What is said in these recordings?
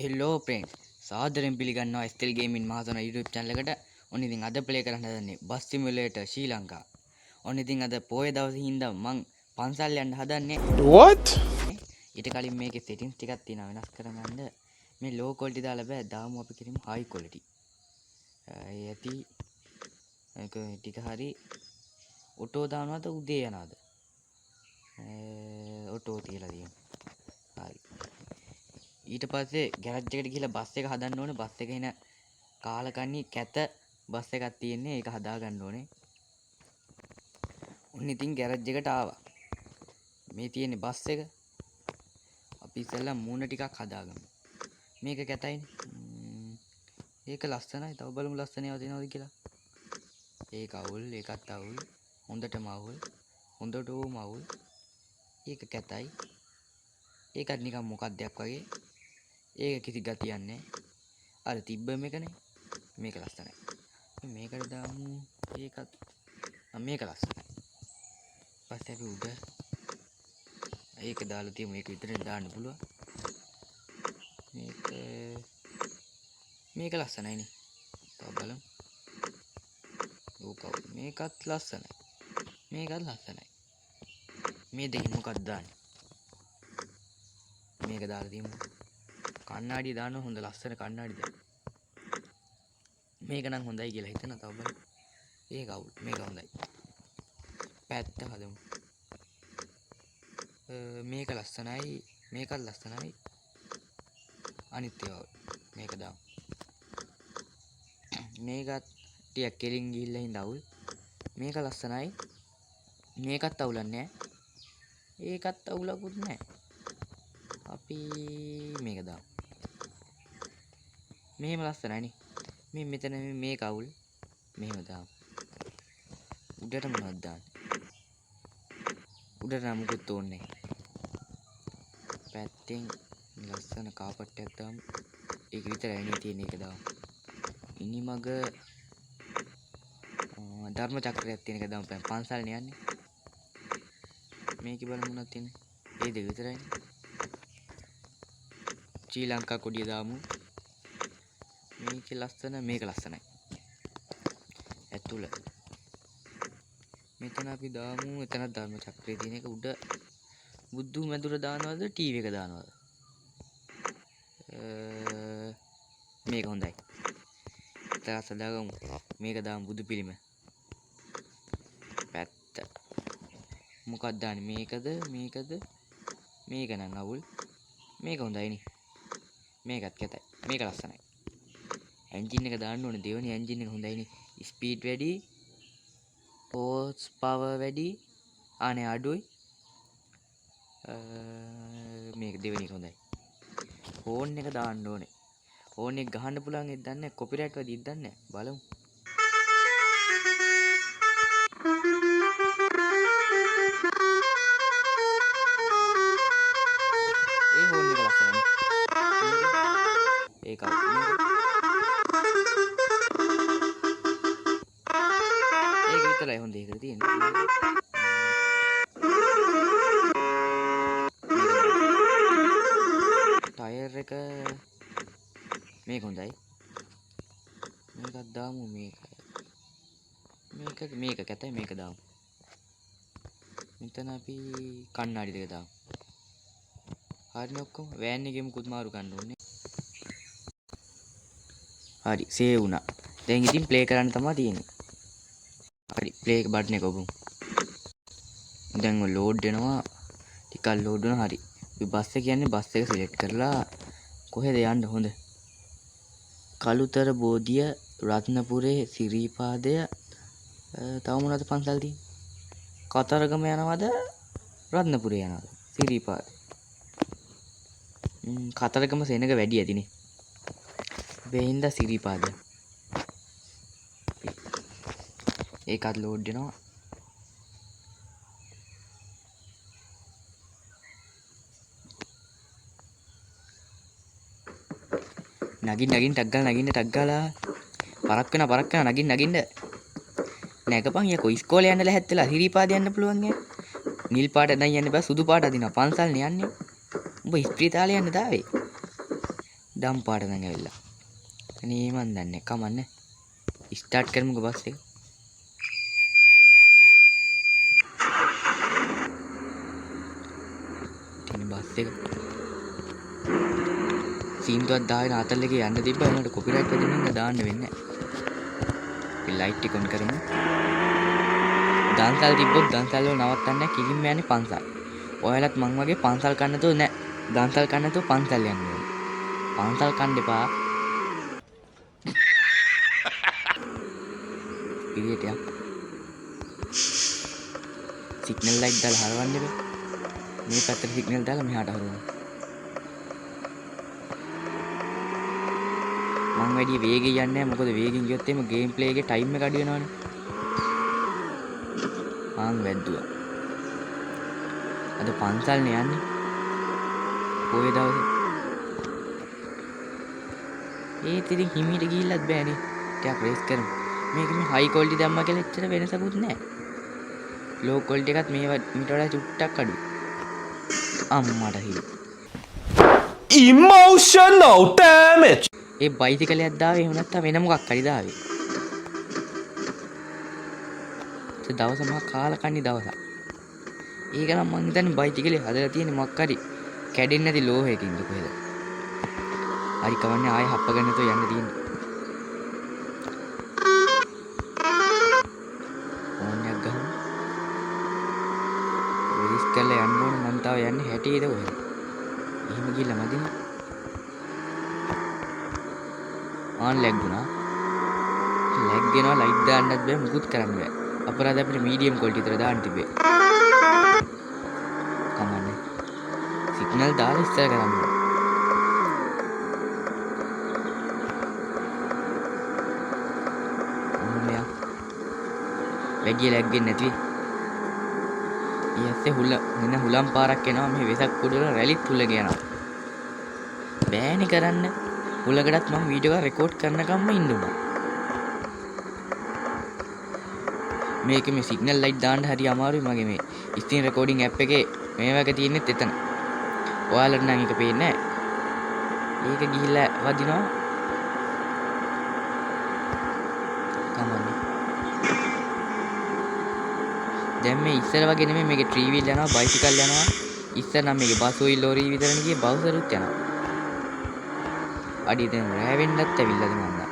හෙල්ලෝ ප්‍රෙන්ඩ් සාදරෙන් පිළිගන්නවා ස්ටෙල් gaming මහසන YouTube channel එකට. ඔන්න ඉතින් අද ප්ලේ කරන්න හදන්නේ බස් සිමුලේටර් ශ්‍රී ලංකා. ඔන්න ඉතින් අද පොයේ දවසේ හින්දා මං පන්සල් යන්න හදන්නේ. What? ඊට කලින් මේකේ settings ටිකක් තියෙනවා වෙනස් කරගන්න. මේ low quality දාලා බෑ. දාමු අපි කරමු high quality. යටි ඒක ටික හරි ඔටෝ දානවාද උදේ යනවාද? ඔටෝ තියලා තියෙනවා. හරි. ඊට පස්සේ ගැරේජ් එකට ගිහලා බස් එක හදන්න ඕනේ. බස් එක එන කාලකන්ණි කැත බස් එකක් තියෙන්නේ. ඒක හදා ගන්න ඕනේ. ඔන්න ඉතින් ගැරේජ් එකට ආවා. මේ තියෙන්නේ බස් එක. අපි ඉස්සෙල්ලා මූණ ටිකක් හදාගමු. මේක කැතයිනේ. ඒක ලස්සනයි. තව බලමු ලස්සන ඒවා තියෙනවද කියලා. ඒක අවුල්, ඒකත් අවුල්. හොඳටම අවුල්. හොඳටම අවුල්. ඒක කැතයි. ඒකත් නිකන් මොකක්දයක් වගේ. ඒක කිසි ගතියක් නැහැ. අර තිබ්බ මේකනේ. මේක ලස්සනයි. මේකට දාමු. ඒකත් මේක ලස්සනයි. පස්සේ අපි උඩ ඒක දාලා තියමු. මේක විතරේ දාන්න පුළුවන්. මේක ලස්සනයිනේ. තව බලමු. ඕක මේකත් ලස්සනයි. මේකත් ලස්සනයි. මේ දෙකෙන් මොකක්ද දාන්නේ? මේක දාලා තියමු. කණ්ණාඩිය දාන්න හොඳ ලස්සන කණ්ණාඩි දාන්න. මේක නම් හොඳයි කියලා හිතන තව බලමු. ඒක අවුල්. මේක හොඳයි. පැත්ත හදමු. මේක ලස්සනයි. මේකත් ලස්සනයි. අනිත් ඒවා මේක දාමු. මේකත් ටිකක් කෙලින් ගිහිල්ලා හින්දා අවුල්. මේක ලස්සනයි. මේකත් අවුලක් නැහැ. ඒකත් අවුලකුත් නැහැ. අපි මේක දාමු. මෙහෙම ලස්සනයිනේ. මේ මෙතන මේක අවුල්. මෙහෙම දාමු. උඩට මොනවද දාන්නේ? උඩට නම් මුකුත් ඕනේ නැහැ. පැත්තෙන් ලස්සන කාපට් එකක් දාමු. ඒක විතරයි නේ තියෙන එක දාමු. ඉනිමග ධර්ම චක්‍රයක් තියෙන එක දාමු. පන්සල්නේ යන්නේ. මේකේ බලමු මොනවද තියෙන්නේ. ඒ දෙක විතරයි. ශ්‍රී ලංකා කොඩිය දාමු. මේකේ ලස්සන මේක ලස්සනයි. ඇතුළ මෙතන අපි දාමු. එතනක් ධර්ම චක්‍රයේ තියෙන එක උඩ බුදු මැදුර දානවද ටීවී එක දානවද? මේක හොඳයි. ඊට සදාගමු. මේක දාමු බුදු පිළිම. පැත්ත. මොකක්ද දාන්නේ? මේකද මේකද? මේක නම් අවුල්. මේක හොඳයිනේ. මේකත් කැතයි. මේක ලස්සනයි. එන්ජින් එක දාන්න ඕනේ. දෙවෙනි එන්ජින් එක හොඳයිනේ. ස්පීඩ් වැඩි. හෝස් පවර් වැඩි. අනේ අඩුයි. මේක දෙවෙනි එක හොඳයි. හෝන් එක දාන්න ඕනේ. හෝන් එක ගහන්න පුළුවන් එක් දන්නේ නැහැ. කොපිරයිට් වදිත් දන්නේ නැහැ. බලමු. ඒ හෝන් එක ලස්සනයි. ඒක විතරයි හොඳ එකට තියෙන්නේ. ටයර් එක මේක හොඳයි. මේකක් දාමු. මේක කැතයි. මේක දාමු. මෙතන අපි කණ්ණාඩි දෙක දාමු. හරිනේ ඔක්කොම. වෑන් එකේ මුකුත් මාරු ගන්න ඕනේ. හරි සේව් වුණා. දැන් ඉතින් ප්ලේ කරන්න තමයි තියෙන්නේ. හරි ප්ලේ බටන් එක ඔබමු. දැන් ඔය ලෝඩ් වෙනවා. ටිකක් ලෝඩ් වෙනවා. හරි. අපි බස් එක කියන්නේ බස් එක සිලෙක්ට් කරලා කොහෙද යන්න හොඳ? කළුතර බෝධිය, රත්නපුරේ සිරිපාදය, තව මොනවද පන්සල් තියෙන්නේ? කතරගම යනවද? රත්නපුරේ යනවද? සිරිපාද. කතරගම සෙනඟ වැඩි ඇතිනේ. වෙහින්දා සිරිපාදය. ඒකත් ලෝඩ් වෙනවා. නගින්න ටක් ගාලා පරක් වෙන නගින්න නැගපන් යකෝ. ඉස්කෝලේ යන්න ලැහැත් වෙලා සිරිපාද යන්න පුළුවන් ඈ. නිල් පාට දැන් යන්න බෑ. සුදු පාට අදිනවා. පන්සල්නේ යන්නේ. උඹ ඉස්පිරිතාලේ යන්න දාවේ. ඩම් පාට දැන් ඇවිල්ලා. අනේ මන් දන්නේ කමන්නේ. ස්ටාර්ට් කරමුකෝ බස් එක. තියෙන බස් එක. සීන්දුවක් දාගෙන අතල් එකේ යන්න තිබ්බා. ඒකට කොපිරයිට් වැදෙන්න දාන්න වෙන්නේ නැහැ. අපි ලයිට් එක ඔන් කරමු. දන්සල් තිබ්බොත් දන්සල් වල නවත්තන්නේ නැහැ. කිලින්ම යන්නේ පන්සල්. ඔයාලත් මං වගේ පන්සල් කන්න නැතුව නෑ. දන්සල් කන්න නැතුව පන්සල් යන්න ඕනේ. පන්සල් කන්න එපා. ඉරියට යක්. සිග්නල් ලයිට් දාලා හරවන්න බෑ. මේ පැත්තට සිග්නල් දාලා මෙහාට හරවන්න. මං වැඩි වේගෙන් යන්නේ නැහැ. මොකද වේගෙන් ගියොත් එimhe ගේම් ප්ලේ එකේ ටයිම් එක අඩු වෙනවනේ. මං වැද්දුවා. අද පන්සල්නේ යන්නේ. කොයි දවසේ? ඒත් ඉතින් හිමීට ගිහිල්ලත් බෑනේ. ටිකක් රේස් කරමු. මේක මේ හයි ක්වොලිටි දැම්මා කියලා එච්චර වෙනසකුත් නැහැ. ලෝ ක්වොලිටි එකත් මේට වඩා චුට්ටක් අඩුයි. අම්මට හිල්. Emotional damage. ඒ බයිසිකලයක් දාවේ එහෙම නැත්නම් වෙන මොකක් හරි දාවේ. ඒ දවස මහා කාලා කන්නි දවසක්. ඒක නම් මං හිතන්නේ බයිසිකලේ හදලා තියෙන්නේ මොකක් හරි කැඩෙන්නේ නැති ලෝහයකින්ද කොහෙද. හරි කවන්නේ ආයෙ හප්පගෙන නැතුව යන්න තියෙන්නේ. ඕන්නයක් ගහමු. රිස්ක් කරලා යන්න ඕනේ මං තාම යන්නේ 60ද කොහෙද. එහෙම ගිහලා මදිනේ. ආන් ලැග් වුණා. ලැග් වෙනවා ලයිට් දාන්නත් බෑ මුකුත් කරන්න බෑ. අපරාධ අපිට මීඩියම් ක්වොලිටි විතර දාන්න තිබේ. කමන්නේ. සිග්නල් දාලා ඉස්සර කරන්න ඕනේ. ඕනෑ. වැඩි ලැග් වෙන්නේ නැති. ඊයස්සේ හුලම් පාරක් එනවා මේ වෙසක් කුඩවල රැලිත් හුලග යනවා. බෑනේ කරන්න. හුලකටත් මම වීඩියෝ එක රෙකෝඩ් කරනකම්ම ඉන්න උනා. මේක මේ සිග්නල් ලයිට් දාන්න හරි අමාරුයි මගේ මේ ස්ක්‍රීන් රෙකෝඩින් ඇප් එකේ මේ වගේ තියෙනෙත් එතන. ඔයාලට නම් ඒක පේන්නේ නැහැ. ඒක ගිහිල්ලා වදිනවා. කමන්නේ. දැන් මේ ඉස්සර වගේ නෙමෙයි මේකේ ට්‍රී වීල් යනවා බයිසිකල් යනවා. ඉස්සර නම් මේකේ බස් ඔයි ලෝරි විතරනේ ගියේ බවුසරුත් යනවා. අඩි දැන් රෑ වෙන්නත් ඇවිල්ලාද මන්දා.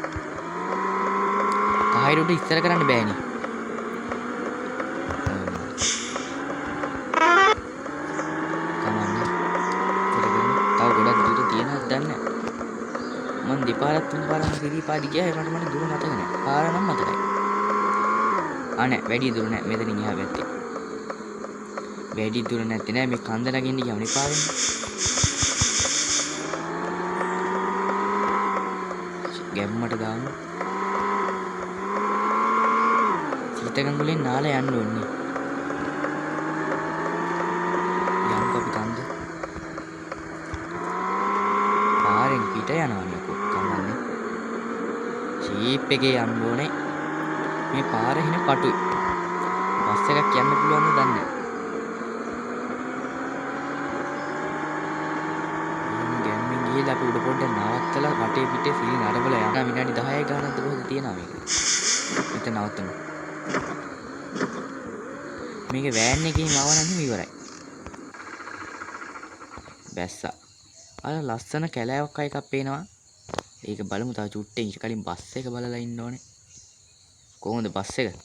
කහයිරුට ඉස්සර කරන්න බෑනේ. මං දෙපාරක් තුන් පාරක් පිරිපාදි ගියා ඒකට මට දුර මතක නැහැ. පාර නම් මතකයි. නෑ වැඩි දුර නෑ මෙතනින් එහා පැත්තේ. වැඩි දුර නැත්තේ නෑ මේ කන්ද නගින්න ගියාම නේ පාරෙන්. ගැම්මට දාමු. සීතගඟුලෙන් නාලා යන්න ඕනේ. යම්කෝ අපි කන්ද. පාරෙන් පිට යනවනේ කොක්කමන්නේ. ජීප් එකේ යන්න ඕනේ. මේ පාර එහෙන පටුයි. බස් එකක් යන්න පුළුවන්ද දන්නේ නැහැ. ගැම්මින් ගිහලා අපි උඩ පොඩ්ඩක් නවත්තලා වටේ පිටේ සිලි නරබලා යනවා. විනාඩි 10යි ගානක්ද කොහෙද තියනවා මේක. මෙතන නවත්තමු. මේක වෑන් එකකින් ආවනම් ඉවරයි. බැස්සා. අර ලස්සන කැලෑවක් එකක් පේනවා. ඒක බලමු තව චුට්ටේ ඊට කලින් බස් එක බලලා ඉන්න ඕනේ. කොහොමද බස් එක?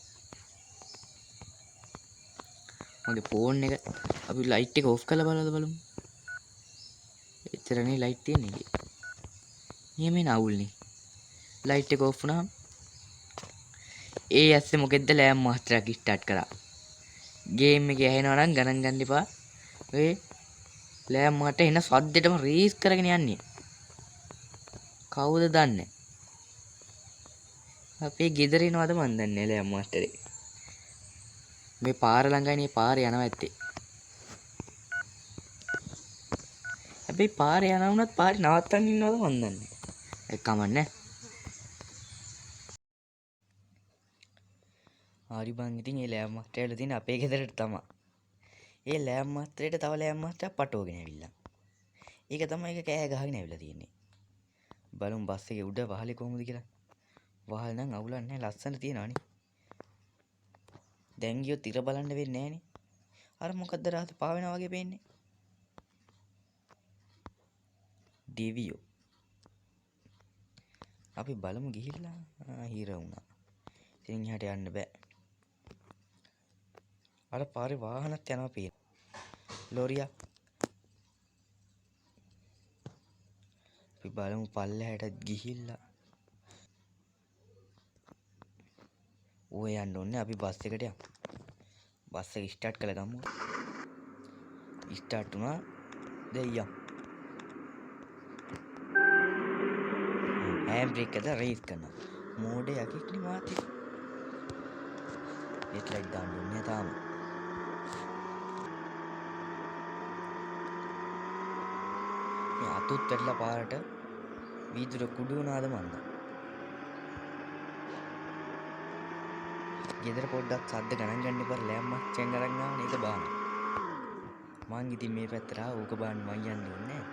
මගේ ෆෝන් එක අපි ලයිට් එක ඔෆ් කරලා බලමු. එච්චරනේ ලයිට් තියෙන්නේ ඉතින්. නියමේ නවුල්නේ. ලයිට් එක ඔෆ් වුණාම ඒ ඇස්සේ මොකෙද්ද ලෑම් මාස්ටර් එක ස්ටාර්ට් කරා. ගේම් එකේ ඇහෙනවා නම් ගණන් ගන්න එපා. ඔය ලෑම් මට එන සද්දෙටම රේස් කරගෙන යන්නේ. කවුද දන්නේ? අපේ ගෙදර එනවද මන් දන්නේ නැහැ ලෑම් මාස්ටරේ. මේ පාර ළඟයිනේ පාර යනවා ඇත්තේ. හැබැයි පාර යනවා වුණත් පාරේ නවත්තන් ඉන්නවද මන් දන්නේ නැහැ. ඒක කමන්නේ. හරි බං ඉතින් ඒ ලෑම් මාස්ටර්ලා තියෙන අපේ ගෙදරට තමයි. ඒ ලෑම් මාස්ටරේට තව ලෑම් මාස්ටර් පටවගෙන ඇවිල්ලා. ඒක තමයි ඒක කෑ ගහගෙන ඇවිල්ලා තියෙන්නේ. බලමු බස් එකේ උඩ වහලේ කොහොමද කියලා. වහල් නම් අවුලක් නැහැ ලස්සන තියෙනවානේ. දැන් ගියොත් ඉර බලන්න වෙන්නේ නැහනේ. අර මොකද්ද රහත පාවෙනා වගේ පේන්නේ. ඩෙවියෝ. අපි බලමු ගිහිල්ලා හිර වුණා. ඉතින් එහාට යන්න බෑ. අර පාරේ වාහනත් යනවා පේන. ලෝරියක්. අපි බලමු පල්ලෙහාට ගිහිල්ලා. ඔය යන්න ඕනේ අපි බස් එකට යමු. බස් එක ස්ටාර්ට් කළා ගමු. ස්ටාර්ට් වුණා. දැන් යමු. හෑන්ඩ් බ්‍රේක් එක රේස් කරනවා. මෝඩේ යකෙක්නේ මාත් එක්ක. හෙඩ් ලයිට් දාන්න ඕනේ තාම. මේ අතුත් වැටලා පාරට වීදුර කුඩු වුණාද මන්ද. ගෙදර පොඩ්ඩක් සද්ද ගණන් ගන්න එපා ලෑම්මක් චෙන් අරන් ආවනේ ඒක බාන. මං ඉතින් මේ පැත්තට ආව ඕක බාන්න මං යන්නේ නැහැ.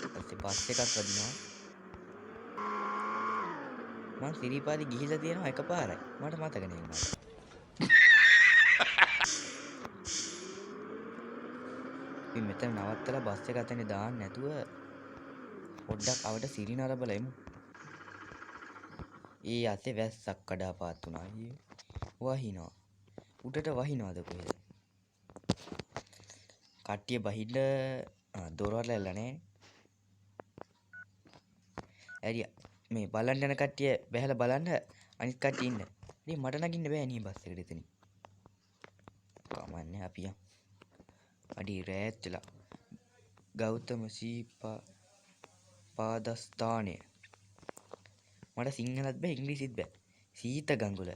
ඊපස්සේ බස් එකක් වදිනවා. මං සිරිපාදේ ගිහිල්ලා තියෙනවා එකපාරයි. මට මතක නෑ මට. අපි මෙතන නවත්තලා බස් එක අතනේ දාන්න නැතුව පොඩ්ඩක් අවට සිරිනරබල එමු. ඒ අතේ වැස්සක් කඩාපාත් වුණා. වහිනවා. උඩට වහිනවද කොහෙද? කට්ටිය බහින්න දොරවල් ඇල්ලලා නැහැ. ඇරියා මේ බලන්න යන කට්ටිය බහැලා බලන්න අනිත් කට්ටිය ඉන්න. ඉතින් මට නගින්න බෑ නේ බස් එකට එතනින්. කමන්නේ අපි යමු. අඩි රෑත්ලා ගෞතම සීපා පාදස්ථානය. මට සිංහලත් බෑ ඉංග්‍රීසිත් බෑ. සීත ගඟුල.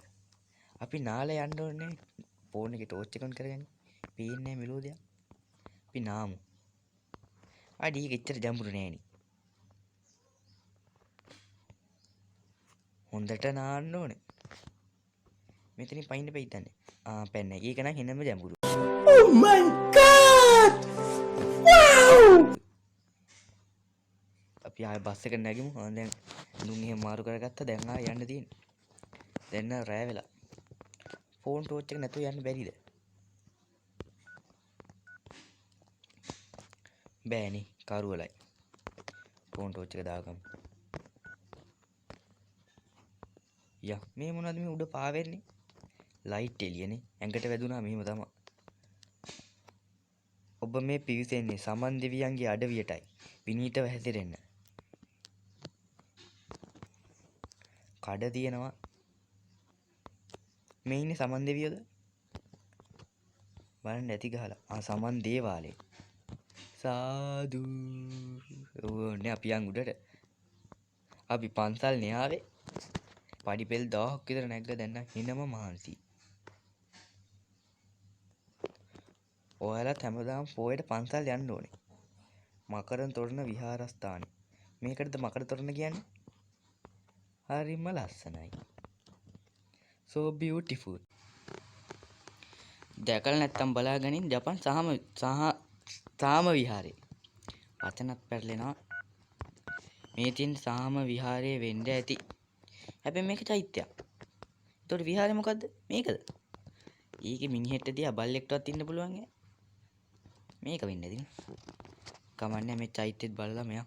අපි නාලේ යන්න ඕනේ. ෆෝන් එකේ ටෝච් එක ඔන් කරගන්න. පේන්නේ නැහැ මෙලෝදියා. අපි නාමු. අඩි එක එච්චර ජඹුරු නෑනේ. හොඳට නාන්න ඕනේ. මෙතනින් පයින්න බෑ. පැන්න. ඒක නම් හෙනම ජඹුරු. Oh my god! Wow! අපි ආයෙ බස් එකට නැගිමු. දැන් නුන් එහෙම මාරු කරගත්තා. දැන් ආයෙ යන්න තියෙන්නේ. දැන් නම් රෑ වෙලා. ෆෝන් ටෝච් එක නැතුව යන්න බැරිද? බෑනේ කරුවලයි. ෆෝන් ටෝච් එක දාගමු. යා මේ මොනවද මේ උඩ පාවෙන්නේ? ලයිට් එළියනේ. ඇඟට වැදුනා මෙහෙම තමයි. ඔබ මේ පිවිසෙන්නේ සමන් දෙවියන්ගේ අඩවියටයි. විනීතව හැසිරෙන්න. කඩ තියෙනවා. මේ ඉන්නේ සමන් දෙවියෝද? බලන්න ඇති ගහලා. සමන් දේවාලේ. සාදු. ඕනේ අපි යන් උඩට. අපි පන්සල් න්යාවේ පඩි පෙල් 1000ක් විතර නැග්ග දැන් හිනම මහන්සි. ඔයාලත් හැමදාම පොයට පන්සල් යන්න ඕනේ. මකරන් තොරණ විහාරස්ථානේ. මේකටද මකර තොරණ කියන්නේ? හරිම ලස්සනයි. So beautiful. දැකලා නැත්තම් බලාගනින් ජපන් සාම විහාරේ. වචනත් පැටලෙනවා. මේ තියෙන සාම විහාරයේ වෙන්න ඇති. හැබැයි මේක චෛත්‍යයක්. ඒතකොට විහාරේ මොකද්ද? මේකද? ඊගේ මිනිහෙට දිහා බල්ලෙක්ටවත් ඉන්න පුළුවන් ඈ. මේක වෙන්නේ නැතිනේ. කමන්නේ මේ චෛත්‍යෙත් බලලා මෙයා.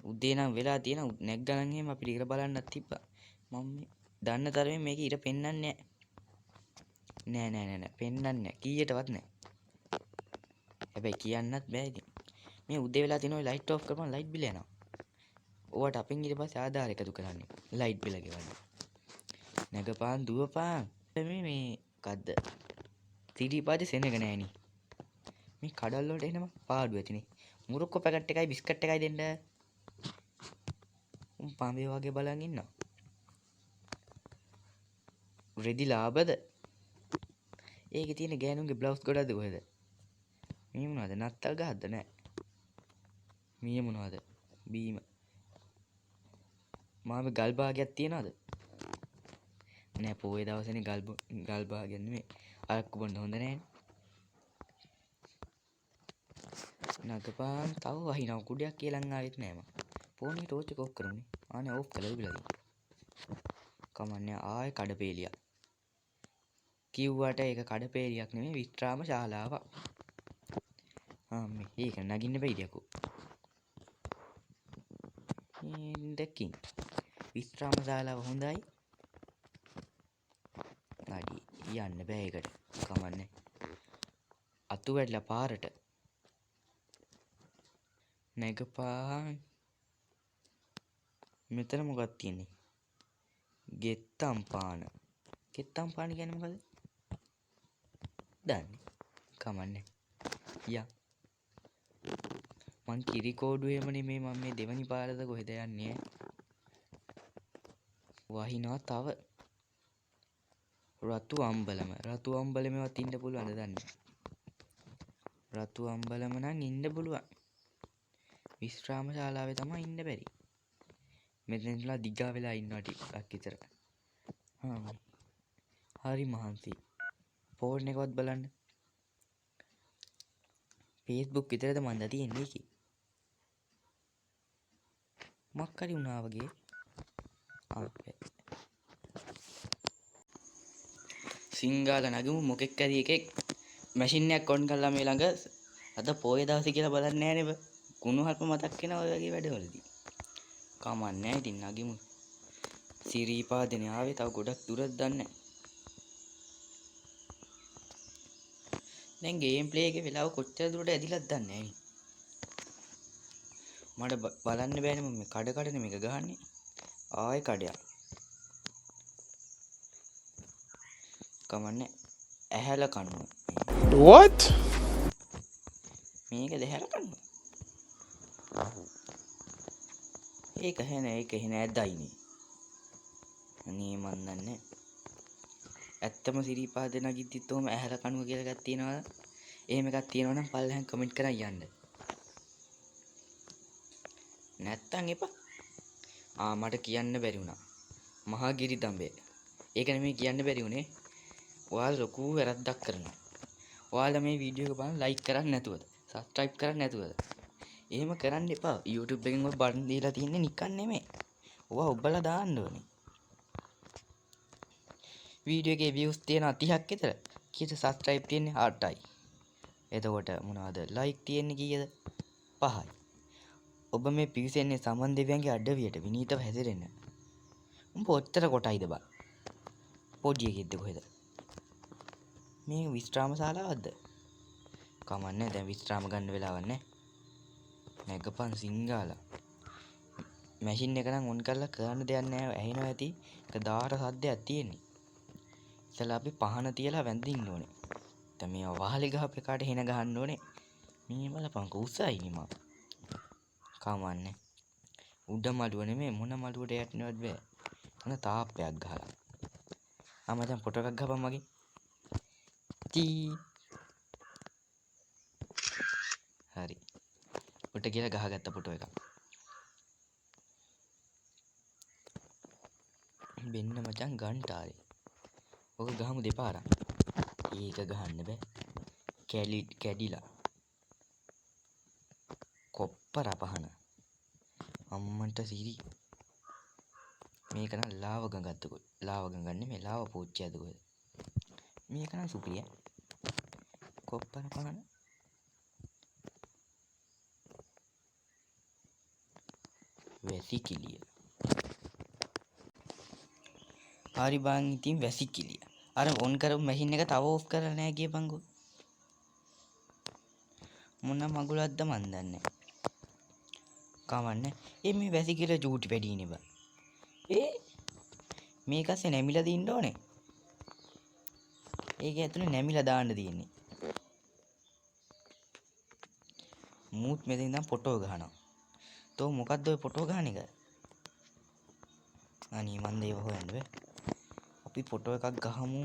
උදේ නම් වෙලා තියෙන නැග්ගනම් එහෙම අපිට ඉර බලන්නත් තිබ්බා. මම මේ දන්න තරමේ මේක ඉර පෙන්වන්නේ නෑ. පෙන්වන්නේ නෑ. කීයටවත් නෑ. හැබැයි කියන්නත් බෑ ඉතින්. මේ උදේ වෙලා තියෙන ඔය ලයිට් ඔෆ් කරපන් ලයිට් බිල යනවා. ඕවට අපෙන් ඊට පස්සේ ආධාර එකතු කරන්නේ. ලයිට් බිල ගෙවන්න. නැගපාන් දුවපාන්. මේ කද්ද? සිරිපාදේ සෙනග නෑනේ. මේ කඩල් වලට එනම පාඩු ඇතිනේ. මුරුක්කෝ පැකට් එකයි බිස්කට් එකයි දෙන්න. පාඹේ වගේ බලන් ඉන්නවා. රෙදි ලාභද? ඒකේ තියෙන ගෑනුන්ගේ බ්ලවුස් ගොඩක්ද කොහෙද? මේ මොනවද? නත්තල් ගහද්ද නෑ. මීය මොනවද? බීම. මාමේ ගල් භාගයක් තියනවද? නෑ පොයේ දවසේනේ ගල් භාගයක් නෙමෙයි. අරක්කු බොන්න හොඳ නෑනේ. නගපාන් තව වහිනවා කුඩයක් කියලා ආවෙත් නෑ මම. ෆෝන් එක ටෝච් එක ඔෆ් කරමුනේ. ආනේ ඔෆ් කළා ඉබලදී. කමන්නේ ආයේ කඩපේලියක්. කිව්වට ඒක කඩපේලියක් නෙමෙයි විශ්‍රාම ශාලාවක්. මේක නගින්න බැයිද යකෝ. දෙකින් විශ්‍රාම ශාලාව හොඳයි. අඩි යන්න බෑ ඒකට. කමන්නේ. අතු වැටලා පාරට. නැගපාන්. මෙතන මොකක්ද තියෙන්නේ? ගෙත්තම් පාන. ගෙත්තම් පාන කියන්නේ මොකද? දන්නේ. කමන්නේ. යා. මං කිරිකෝඩුවේම නෙමේ මම මේ දෙවනි පාරද කොහෙද යන්නේ? වහිනවා තව. රතු අම්බලම. රතු අම්බලමවත් ඉන්න පුළුවන්ද දන්නේ? රතු අම්බලම නම් ඉන්න පුළුවන්. විශ්‍රාම ශාලාවේ තමයි ඉන්න බැරි. මෙතනලා දිගා වෙලා ඉන්නවා ටිකක් විතර. හරි මහන්සි. ෆෝන් එකවත් බලන්න. Facebook විතරද මන්ද තියෙන්නේ කි. මොකක් හරි වුණා වගේ. සිංගාල නගමු මොකෙක් හරි එකෙක් මැෂින් එකක් ඔන් කරලා මේ ළඟ අද පොයේ දවසේ කියලා බලන්නේ නැහැ නේද? කුණුහල්ප මතක් වෙන ඔය වගේ වැඩවලදී. කමන්නේ ඉතින් නගිමු. සිරීපාදනේ ආවේ තව ගොඩක් දුරක් දන්නේ. දැන් ගේම් ප්ලේ එකේ වෙලාව කොච්චර දුරට ඇදිලාද දන්නේ නැහැ. මට බලන්න බෑනේ මම කඩනේ මේක ගහන්නේ. ආයෙ කඩයක්. කමන්නේ ඇහැල කන්න. What? මේක දැහැල කන්න. ඒක හෙන ඇදයිනේ. අනේ මන් දන්නේ. ඇත්තම සිරිපාද නගිද්දිත් උඹ ඇහැල කනුව කියලා එකක් තියනවද? එහෙම එකක් තියෙනවා නම් පල්ලෙහාන් කමෙන්ට් කරන් යන්න. නැත්තම් එපා. මට කියන්න බැරි වුණා. මහා ගිරි දඹේ. ඒක නෙමෙයි කියන්න බැරි වුණේ. ඔයාලා ලොකු වැරද්දක් කරනවා. ඔයාලා මේ වීඩියෝ එක බලන් ලයික් කරන්නේ නැතුවද? සබ්ස්ක්‍රයිබ් කරන්නේ නැතුවද? එහෙම කරන්න එපා. YouTube එකෙන් ඔය බටන් දීලා තියන්නේ නිකන් නෙමෙයි. ඔවා ඔබලා දාන්න ඕනේ. වීඩියෝ එකේ views තියෙනවා 30ක් විතර. කීයට subscribe තියෙන්නේ 8යි. එතකොට මොනවද like තියෙන්නේ කීයද? 5යි. ඔබ මේ පිවිසෙන්නේ සමන් දෙවියන්ගේ අඩවියට විනීතව හැසිරෙන්න. උඹ ඔච්චර කොටයිද බා? පොඩි එකෙක්ද කොහෙද? මේ විශ්‍රාම ශාලාවක්ද? කමන්නේ දැන් විශ්‍රාම ගන්න වෙලාවක් නැහැ. නැගපන් සිංගාලා. මැෂින් එක නම් ඔන් කරලා කරන්න දෙයක් නැහැ. ඇහෙනවා ඇති. ඒක දාට සද්දයක් තියෙන්නේ. ඉතලා අපි පහන තියලා වැඳින්න ඕනේ. දැන් මේ වහලේ ගහපු එකාට හෙන ගහන්න ඕනේ. මේ බලපන්ක උසයිනේ මම. කමන්නේ. උඩ මළුව නෙමෙයි මොන මළුවට යන්නවත් බෑ. මොන තාප්පයක් ගහලා. මචං ෆොටෝ එකක් ගහපන් මගේ. තී. හරි. උට කියලා ගහගත්ත ෆොටෝ එකක්. වෙන්න මචං ගන්ටාරේ. ඔක ගහමු දෙපාරක්. ඒක ගහන්න බෑ. කැඩිලා. කොප්පර පහන. අම්මන්ට සිරි. මේක නම් ලාව ගඟක්ද ලාව ගඟක් නෙමෙයි ලාව පෝච්චියද කොහෙද? මේක නම් සුපිරිය. කොප්පර පහන. වැසිකිළිය. හරි බං ඉතින් වැසිකිළිය. අර ඔන් කරපු මැෂින් එක තව ඔෆ් කරලා නැහැ කියපන්කෝ. මොන මගුලක්ද මන් දන්නේ. කවන්නේ. මේ වැසිකිළිය චූටි වැඩිනේ බං. මේකස්සේ නැමිලා දින්න ඕනේ. ඒක ඇතුලේ නැමිලා දාන්න තියෙන්නේ. මූත් මෙතන ඉඳන් ෆොටෝ ගහනවා. තෝ මොකද්ද ඔය ෆොටෝ ගහන එක? අනේ මන් දේව හොයන්න බෑ. අපි ෆොටෝ එකක් ගහමු.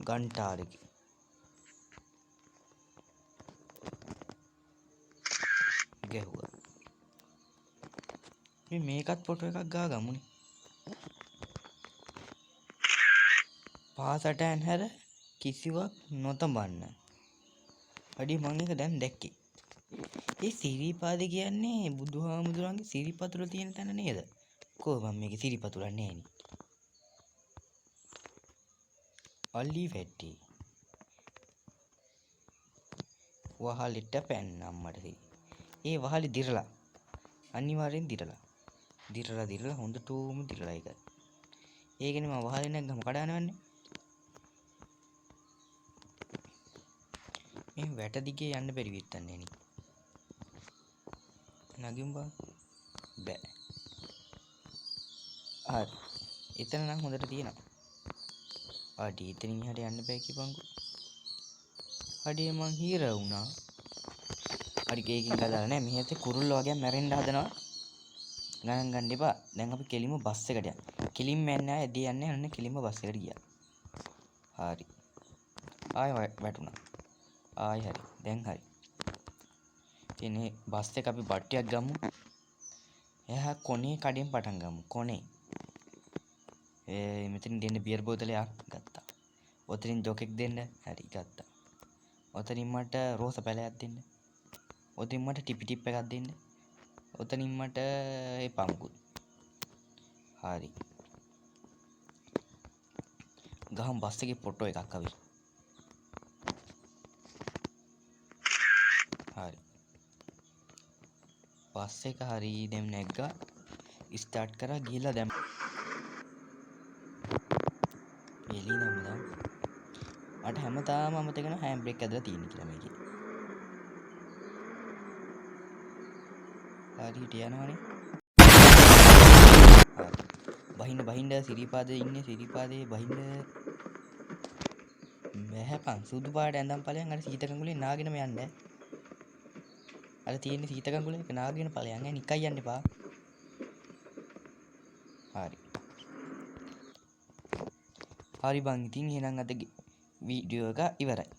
ගන්ටාරේ. ගැහුවා. මේකත් ෆොටෝ එකක් ගහගමුනේ. පාසටයන් හැර කිසිවක් නොතබන්න. අඩි මං එක දැන් දැක්කේ. ඒ සිරිපාද කියන්නේ බුදුහාමුදුරන්ගේ සිරිපතුල තියෙන තැන නේද? කොහොම මේකේ සිරිපතුලක් නැහැ නේ. අලි වැටි. වහලෙට පැන්නම් මට ඒ වහලි දිරලා. අනිවාර්යෙන් දිරලා. දිරලා හොඳටම දිරලා ඒක. ඒකනේ මම වහලේ නැග්ගම කඩාන වන්නේ. මේ වැට දිගේ යන්න බැරි වෙත්තන්නේ නේ. නගිමු බං. බෑ. හරි. එතන නම් හොඳට තියෙනවා. අඩි එතනින් එහාට යන්න බෑ කිපංකෝ. අඩිය මං හීර වුණා. අඩි කේකින් ගදාලා නෑ. මෙහෙත් කුරුල්ල වගේ මැරෙන්න හදනවා. ගණන් ගන්න එපා. දැන් අපි කෙලිම බස් එකට යන්න. කෙලින්ම යන්නේ ආයේ එදී යන්නේ අන්න කෙලින්ම බස් එකට ගියා. හරි. ආයෙ වැටුණා. ආයෙ හරි. දැන් හරි. ඉතින් මේ බස් එක අපි බට්ටියක් ගමු. එහා කොනේ කඩෙන් පටන් ගමු. කොනේ. මෙතනින් දෙන්න බියර් බෝතලයක් ගත්තා. ඔතනින් ජොක් එක දෙන්න. හරි ගත්තා. ඔතනින් මට රෝස පැලයක් දෙන්න. ඔතනින් මට ටිපි ටිප් එකක් දෙන්න. ඔතනින් මට ඒ පම්කුත්. හරි. ගහම් බස් එකේ ෆොටෝ එකක් අවි. හරි. බස් එක හරි දැන් නැග්ගා. ස්ටාර්ට් කරා ගිහලා දැන් එළි නම්දා. මට හැමදාම අමතක වෙනවා හෑන්ඩ් බ්‍රේක් ඇදලා තියෙන කියලා මේකේ. හරියට යනවනේ. බහින්න සිරිපාදේ ඉන්නේ සිරිපාදේ බහින්න. මෙහෙපන් සුදු පාට ඇඳන් ඵලයන් අර සීත කඟුලේ නාගෙනම යන්න. අර තියෙන සීත කඟුලේ ඒක නාගෙන ඵලයන් ඈ නිකයි යන්න එපා. හරි. හරි බං ඉතින් එහෙනම් අද වීඩියෝ එක ඉවරයි.